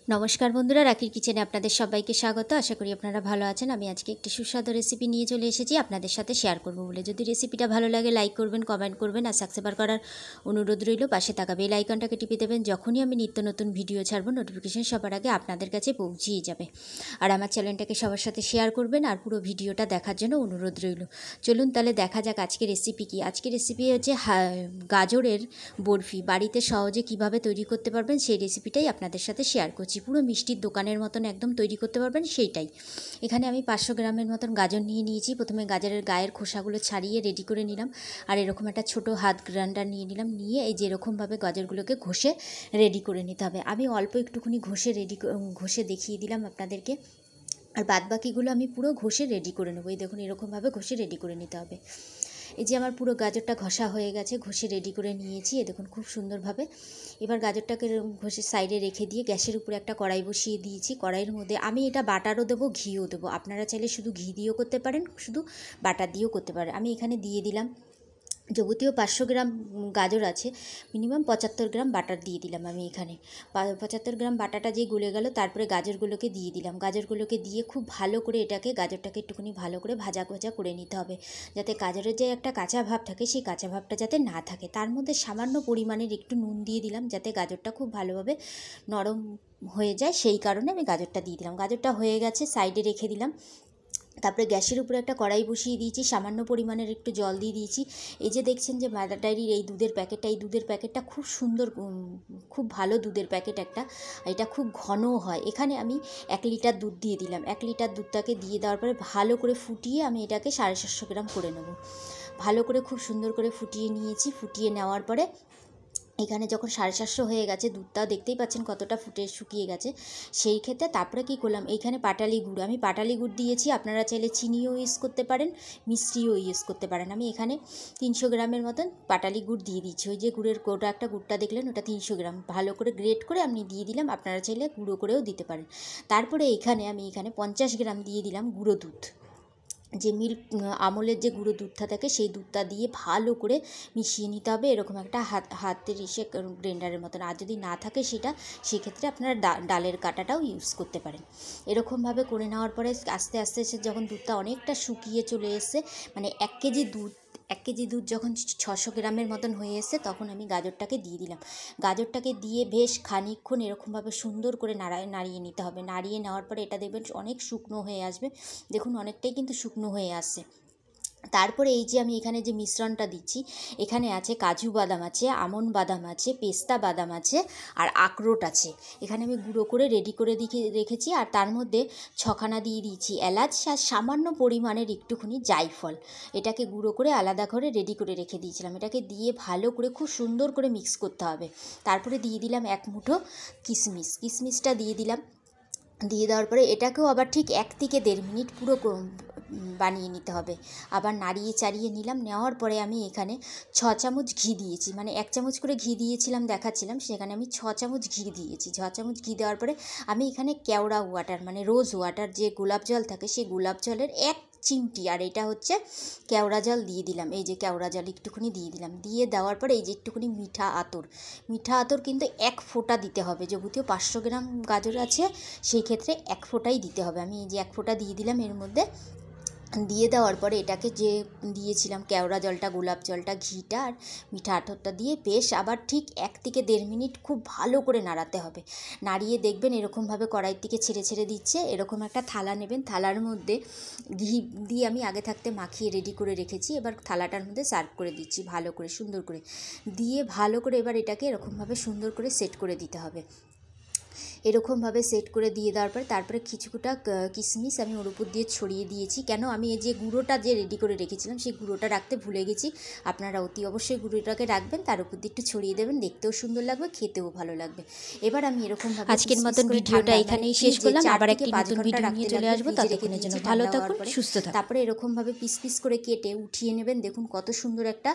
নমস্কার বন্ধুরা, রাখির কিচেনে আপনাদের সবাইকে স্বাগত। আশা করি আপনারা ভালো আছেন। আমি আজকে একটি সুস্বাদু রেসিপি নিয়ে চলে এসেছি আপনাদের সাথে শেয়ার করব বলে। যদি রেসিপিটা ভালো লাগে লাইক করবেন, কমেন্ট করবেন আর সাবস্ক্রাইব করার অনুরোধ রইল। পাশে থাকা বেল আইকনটাকে টিপে দেবেন। যখনই আমি নিত্য নতুন ভিডিও ছাড়বো নোটিফিকেশন সবার আগে আপনাদের কাছে পৌঁছিয়ে যাবে। আর আমার চ্যানেলটাকে সবার সাথে শেয়ার করবেন আর পুরো ভিডিওটা দেখার জন্য অনুরোধ রইল। চলুন তাহলে দেখা যাক আজকে রেসিপি কী। আজকে রেসিপি হচ্ছে গাজরের বরফি। বাড়িতে সহজে কিভাবে তৈরি করতে পারবেন সেই রেসিপিটাই আপনাদের সাথে শেয়ার করছি। পুরো মিষ্টির দোকানের মতন একদম তৈরি করতে পারবেন সেইটাই। এখানে আমি 500 গ্রামের মতন গাজর নিয়ে নিয়েছি। প্রথমে গাজরের গায়ের খোসাগুলো ছাড়িয়ে রেডি করে নিলাম। আর এরকম একটা ছোট হাত গ্রাইন্ডার নিয়ে নিলাম। নিয়ে এই যে এরকমভাবে গাজরগুলোকে ঘষে রেডি করে নিতে হবে। আমি অল্প একটুখানি ঘষে দেখিয়ে দিলাম আপনাদেরকে। আর বাদবাকিগুলো আমি পুরো ঘষে রেডি করে নেবো। এই দেখুন এরকমভাবে ঘষে রেডি করে নিতে হবে। এই যে আমার পুরো গাজরটা ঘষা হয়ে গেছে, ঘষে রেডি করে নিয়েছি। এ দেখুন খুব সুন্দরভাবে। এবার গাজরটাকে ঘষে সাইডে রেখে দিয়ে গ্যাসের উপরে একটা কড়াই বসিয়ে দিয়েছি। কড়াইয়ের মধ্যে আমি এটা বাটারও দেবো, ঘিও দেবো। আপনারা চাইলে শুধু ঘি দিয়েও করতে পারেন, শুধু বাটার দিয়েও করতে পারেন। আমি এখানে দিয়ে দিলাম, যাবতীয় 500 গ্রাম গাজর আছে, মিনিমাম 75 গ্রাম বাটার দিয়ে দিলাম আমি এখানে। 75 গ্রাম বাটারটা যে গলে গেল, তারপরে গাজরগুলোকে দিয়ে দিলাম। গাজরগুলোকে দিয়ে খুব ভালো করে গাজরটাকে একটুখানি ভালো করে ভাজা করে নিতে হবে, যাতে গাজরের যে একটা কাঁচা ভাব থাকে সেই কাঁচা ভাবটা যাতে না থাকে। তার মধ্যে সামান্য পরিমাণের একটু নুন দিয়ে দিলাম, যাতে গাজরটা খুব ভালোভাবে নরম হয়ে যায়, সেই কারণে আমি গাজরটা দিয়ে দিলাম। গাজরটা হয়ে গেছে, সাইডে রেখে দিলাম। তারপরে গ্যাসের উপরে একটা কড়াই বসিয়ে দিয়েছি, সামান্য পরিমাণের একটু জল দিয়ে দিয়েছি। এই যে দেখছেন যে মাদার ডায়েরির এই দুধের প্যাকেটটা খুব সুন্দর, খুব ভালো দুধের প্যাকেট একটা। এটা খুব ঘনও হয়। এখানে আমি 1 লিটার দুধ দিয়ে দিলাম। 1 লিটার দুধটাকে দিয়ে দেওয়ার পরে ভালো করে ফুটিয়ে আমি এটাকে 750 গ্রাম করে নেব। ভালো করে খুব সুন্দর করে ফুটিয়ে নিয়েছি। ফুটিয়ে নেওয়ার পরে এখানে যখন 750 হয়ে গেছে, দুধটাও দেখতেই পাচ্ছেন কতটা শুকিয়ে গেছে। সেই ক্ষেত্রে তারপরে কী করলাম, এইখানে পাটালি গুড়, আমি পাটালি গুড় দিয়েছি। আপনারা চাইলে চিনিও ইউজ করতে পারেন, মিষ্টিও ইউজ করতে পারেন। আমি এখানে 300 গ্রামের মতন পাটালি গুড় দিয়ে দিচ্ছি। ওই যে গুড়ের গুড়টা দেখলেন, ওটা 300 গ্রাম ভালো করে গ্রেট করে আমি দিয়ে দিলাম। আপনারা চাইলে গুঁড়ো করেও দিতে পারেন। তারপরে আমি এখানে 50 গ্রাম দিয়ে দিলাম গুঁড়ো দুধ। যে আমলের যে গুঁড়ো দুধটা থাকে সেই দুধটা দিয়ে ভালো করে মিশিয়ে নিতে হবে। এরকম একটা হাতের গ্রাইন্ডারের মতন। আর যদি না থাকে সেক্ষেত্রে আপনারা ডালের কাঁটাটাও ইউজ করতে পারেন। এরকমভাবে করে নেওয়ার পরে আস্তে আস্তে যখন দুধটা অনেকটা শুকিয়ে চলে এসছে, মানে 1 কেজি দুধ যখন 600 গ্রামের মতন হয়ে এসছে, তখন আমি গাজরটাকে দিয়ে দিলাম। গাজরটাকে দিয়ে বেশ খানিকক্ষণ এরকমভাবে সুন্দর করে নাড়িয়ে নিতে হবে। নাড়িয়ে নেওয়ার পরে এটা দেখবেন অনেক শুকনো হয়ে আসবে। দেখুন অনেকটাই কিন্তু শুকনো হয়ে আসছে। তারপরে এই যে আমি এখানে যে মিশ্রণটা দিচ্ছি, এখানে আছে কাজু বাদাম আছে, আমন্ড বাদাম আছে, পেস্তা বাদাম আছে আর আখরোট আছে। এখানে আমি গুঁড়ো করে রেডি করে রেখেছি। আর তার মধ্যে 6খানা দিয়ে দিয়েছি এলাচ আর সামান্য পরিমাণের একটুখানি জায়ফল। এটাকে গুঁড়ো করে আলাদা করে রেডি করে রেখে দিয়েছিলাম। এটাকে দিয়ে ভালো করে খুব সুন্দর করে মিক্স করতে হবে। তারপরে দিয়ে দিলাম 1 মুঠো কিশমিশটা দিয়ে দিলাম। দিয়ে দেওয়ার পরে এটাকেও আবার ঠিক 1 থেকে 1.5 মিনিট পুরো বানিয়ে নিতে হবে। আবার নাড়িয়ে চাড়িয়ে নিলাম। নেওয়ার পরে আমি এখানে 6 চামচ ঘি দিয়েছি, মানে 1 চামচ করে ঘি দিয়েছিলাম দেখাচ্ছিলাম, সেখানে আমি 6 চামচ ঘি দিয়েছি। 6 চামচ ঘি দেওয়ার পরে আমি এখানে কেওড়া ওয়াটার, মানে রোজ ওয়াটার যে গোলাপ জল থাকে, সেই গোলাপ জলের 1 চিমটি, আর এটা হচ্ছে কেওড়া জল দিয়ে দিলাম। এই যে কেওড়া জল একটুখানি দিয়ে দিলাম। দিয়ে দেওয়ার পরে এই যে একটুখানি মিঠা আতর কিন্তু 1 ফোঁটা দিতে হবে। যাবতীয় 500 গ্রাম গাজর আছে, সেই ক্ষেত্রে 1 ফোঁটাই দিতে হবে। আমি এই যে 1 ফোঁটা দিয়ে দিলাম এর মধ্যে। দিয়ে দেওয়ার পরে এটাকে যে দিয়েছিলাম কেওড়া জলটা, গোলাপ জলটা, ঘিটা আর মিঠা আতরটা দিয়ে বেশ আবার ঠিক 1 থেকে 1.5 মিনিট খুব ভালো করে নাড়াতে হবে। নাড়িয়ে দেখবেন এরকমভাবে কড়াইয়ের দিকে ছেড়ে দিচ্ছে। এরকম একটা থালা নেবেন, থালার মধ্যে ঘি দিয়ে আমি আগে থাকতে মাখিয়ে রেডি করে রেখেছি। এবার থালাটার মধ্যে সার্ভ করে দিচ্ছি ভালো করে, সুন্দর করে দিয়ে ভালো করে এবার এটাকে এরকমভাবে সুন্দর করে সেট করে দিতে হবে। এরকমভাবে সেট করে দিয়ে দেওয়ার পরে তারপরে কিছুটা কিশমিশ আমি ওর উপর দিয়ে ছড়িয়ে দিয়েছি। কেন, আমি এই যে গুঁড়োটা যে রেডি করে রেখেছিলাম সেই গুঁড়োটা রাখতে ভুলে গেছি। আপনারা অতি অবশ্যই গুঁড়োটাকে রাখবেন, তার উপর দিয়ে একটু ছড়িয়ে দেবেন, দেখতেও সুন্দর লাগবে, খেতেও ভালো লাগবে। এবার আমি এরকমভাবে আজকের মতন ভিডিওটা এখানেই শেষ করলাম। আবার একটি নতুন ভিডিও নিয়ে চলে আসবো। ততক্ষণের জন্য ভালো থাকুন, সুস্থ থাকুন। তারপরে এরকমভাবে পিস করে কেটে উঠিয়ে নেবেন। দেখুন কত সুন্দর একটা